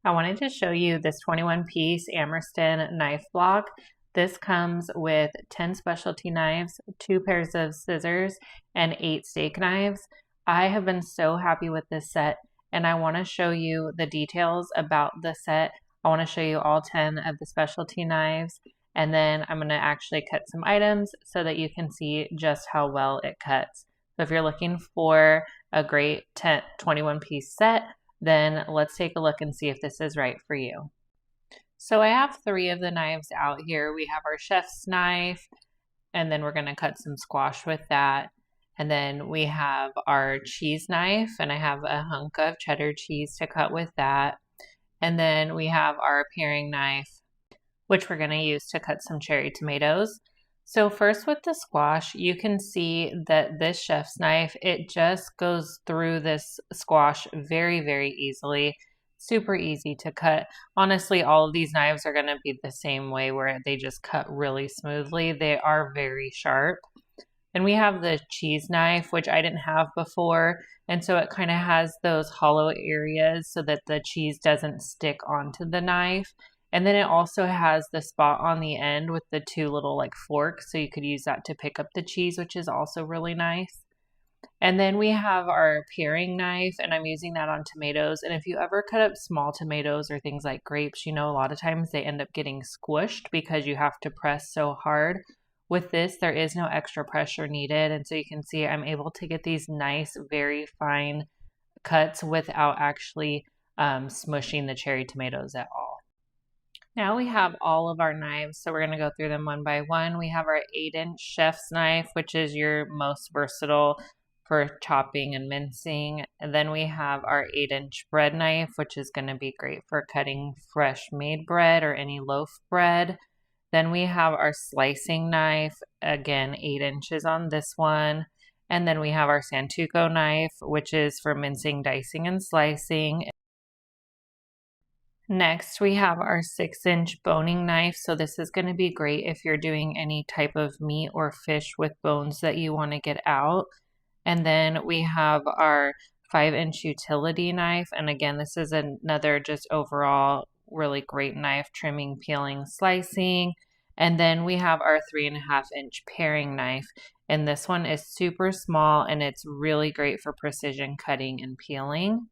I wanted to show you this 21-piece Amorston knife block. This comes with 10 specialty knives, 2 pairs of scissors, and 8 steak knives. I have been so happy with this set, and I want to show you the details about the set. I want to show you all 10 of the specialty knives, and then I'm going to actually cut some items so that you can see just how well it cuts. So if you're looking for a great 21-piece set, then let's take a look and see if this is right for you. So I have 3 of the knives out here. We have our chef's knife, and then we're going to cut some squash with that. And then we have our cheese knife, and I have a hunk of cheddar cheese to cut with that. And then we have our paring knife, which we're going to use to cut some cherry tomatoes. So first with the squash, you can see that this chef's knife, it just goes through this squash very, very easily. Super easy to cut. Honestly, all of these knives are going to be the same way where they just cut really smoothly. They are very sharp. And we have the cheese knife, which I didn't have before. And so it kind of has those hollow areas so that the cheese doesn't stick onto the knife. And then it also has the spot on the end with the 2 little like forks, so you could use that to pick up the cheese, which is also really nice. And then we have our paring knife, and I'm using that on tomatoes. And if you ever cut up small tomatoes or things like grapes, you know, a lot of times they end up getting squished because you have to press so hard. With this, there is no extra pressure needed. And so you can see I'm able to get these nice, very fine cuts without actually smushing the cherry tomatoes at all. Now we have all of our knives, so we're going to go through them one by one. We have our 8-inch chef's knife, which is your most versatile for chopping and mincing. And then we have our 8-inch bread knife, which is going to be great for cutting fresh made bread or any loaf bread. Then we have our slicing knife, again 8 inches on this one. And then we have our Santoku knife, which is for mincing, dicing, and slicing. Next, we have our 6-inch boning knife. So this is going to be great if you're doing any type of meat or fish with bones that you want to get out. And then we have our 5-inch utility knife. And again, this is another just overall really great knife, trimming, peeling, slicing. And then we have our 3.5-inch paring knife. And this one is super small, and it's really great for precision cutting and peeling.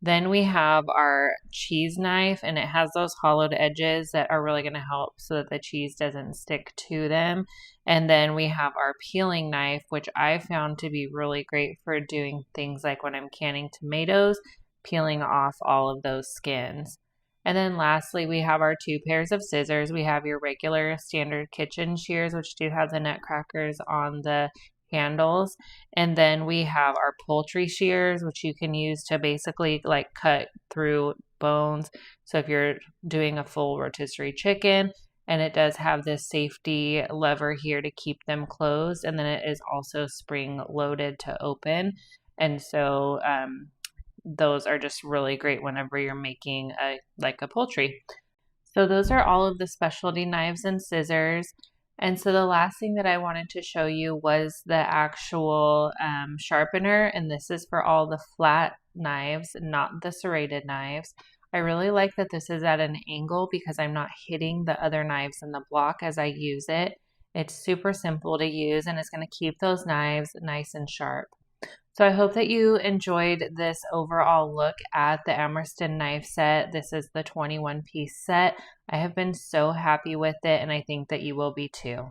Then we have our cheese knife, and it has those hollowed edges that are really going to help so that the cheese doesn't stick to them. And then we have our peeling knife, which I found to be really great for doing things like when I'm canning tomatoes, peeling off all of those skins. And then lastly, we have our 2 pairs of scissors. We have your regular standard kitchen shears, which do have the nutcrackers on the handles. And then we have our poultry shears, which you can use to basically like cut through bones. So if you're doing a full rotisserie chicken, and it does have this safety lever here to keep them closed, and then it is also spring loaded to open. And so those are just really great whenever you're making a poultry. So those are all of the specialty knives and scissors. And so the last thing that I wanted to show you was the actual sharpener, and this is for all the flat knives, not the serrated knives. I really like that this is at an angle because I'm not hitting the other knives in the block as I use it. It's super simple to use, and it's going to keep those knives nice and sharp. So I hope that you enjoyed this overall look at the Amorston knife set. This is the 21-piece set. I have been so happy with it, and I think that you will be too.